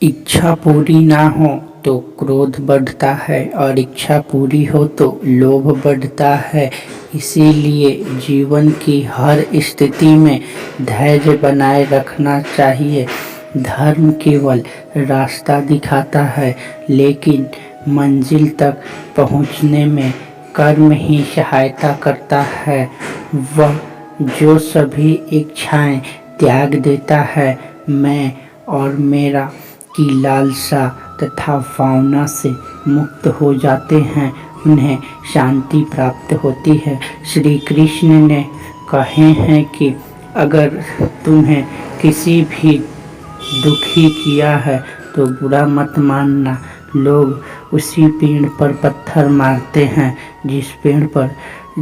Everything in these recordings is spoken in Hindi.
इच्छा पूरी ना हो तो क्रोध बढ़ता है और इच्छा पूरी हो तो लोभ बढ़ता है। इसीलिए जीवन की हर स्थिति में धैर्य बनाए रखना चाहिए। धर्म केवल रास्ता दिखाता है, लेकिन मंजिल तक पहुंचने में कर्म ही सहायता करता है। वह जो सभी इच्छाएं त्याग देता है, मैं और मेरा की लालसा तथा भावना से मुक्त हो जाते हैं, उन्हें शांति प्राप्त होती है। श्री कृष्ण ने कहे हैं कि अगर तुम्हें किसी भी दुखी किया है तो बुरा मत मानना। लोग उसी पेड़ पर पत्थर मारते हैं जिस पेड़ पर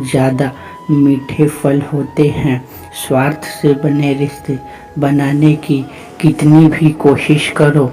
ज़्यादा मीठे फल होते हैं। स्वार्थ से बने रिश्ते बनाने की कितनी भी कोशिश करो,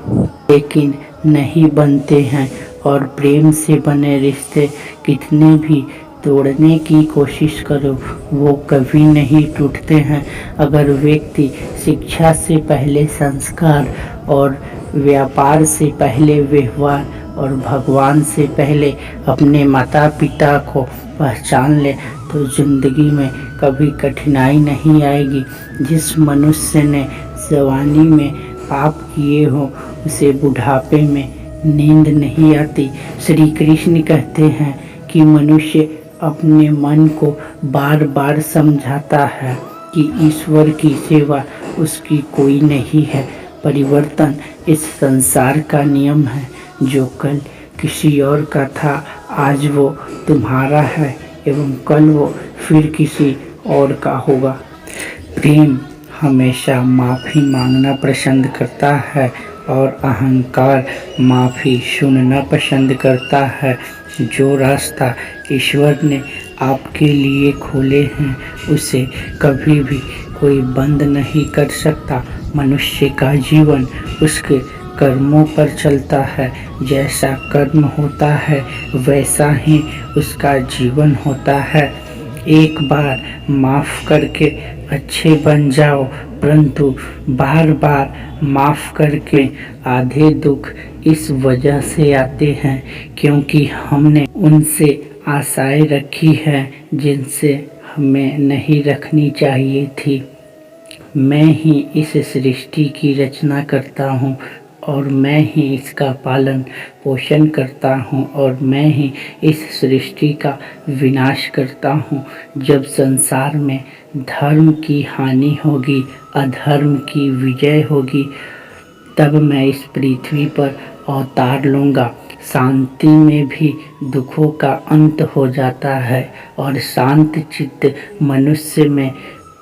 लेकिन नहीं बनते हैं, और प्रेम से बने रिश्ते कितने भी तोड़ने की कोशिश करो, वो कभी नहीं टूटते हैं। अगर व्यक्ति शिक्षा से पहले संस्कार और व्यापार से पहले व्यवहार और भगवान से पहले अपने माता पिता को पहचान ले तो जिंदगी में कभी कठिनाई नहीं आएगी। जिस मनुष्य ने जवानी में पाप किए हो उसे बुढ़ापे में नींद नहीं आती। श्री कृष्ण कहते हैं कि मनुष्य अपने मन को बार बार समझाता है कि ईश्वर की सेवा उसकी कोई नहीं है। परिवर्तन इस संसार का नियम है। जो कल किसी और का था, आज वो तुम्हारा है एवं कल वो फिर किसी और का होगा। प्रेम हमेशा माफ़ी मांगना पसंद करता है और अहंकार माफ़ी सुनना पसंद करता है। जो रास्ता ईश्वर ने आपके लिए खोले हैं उसे कभी भी कोई बंद नहीं कर सकता। मनुष्य का जीवन उसके कर्मों पर चलता है। जैसा कर्म होता है वैसा ही उसका जीवन होता है। एक बार माफ़ करके अच्छे बन जाओ, परंतु बार बार माफ़ करके आधे दुख इस वजह से आते हैं क्योंकि हमने उनसे आशाएं रखी हैं जिनसे हमें नहीं रखनी चाहिए थी। मैं ही इस सृष्टि की रचना करता हूँ और मैं ही इसका पालन पोषण करता हूँ और मैं ही इस सृष्टि का विनाश करता हूँ। जब संसार में धर्म की हानि होगी, अधर्म की विजय होगी, तब मैं इस पृथ्वी पर अवतार लूँगा। शांति में भी दुखों का अंत हो जाता है और शांत चित्त मनुष्य में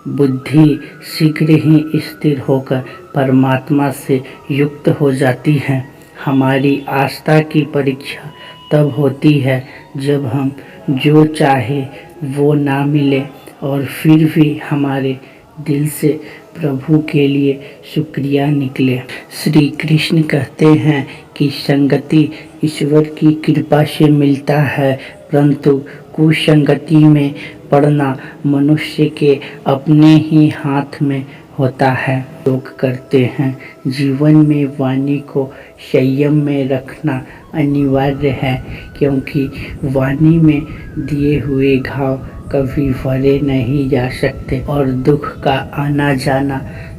बुद्धि शीघ्र ही स्थिर होकर परमात्मा से युक्त हो जाती है। हमारी आस्था की परीक्षा तब होती है जब हम जो चाहे वो ना मिले और फिर भी हमारे दिल से प्रभु के लिए शुक्रिया निकले। श्री कृष्ण कहते हैं कि संगति ईश्वर की कृपा से मिलता है, परंतु कुसंगति में पड़ना मनुष्य के अपने ही हाथ में होता है। लोग करते हैं जीवन में वाणी को संयम में रखना अनिवार्य है, क्योंकि वाणी में दिए हुए घाव कभी भरे नहीं जा सकते और दुख का आना जाना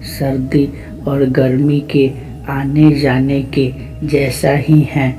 सर्दी और गर्मी के आने जाने के जैसा ही है।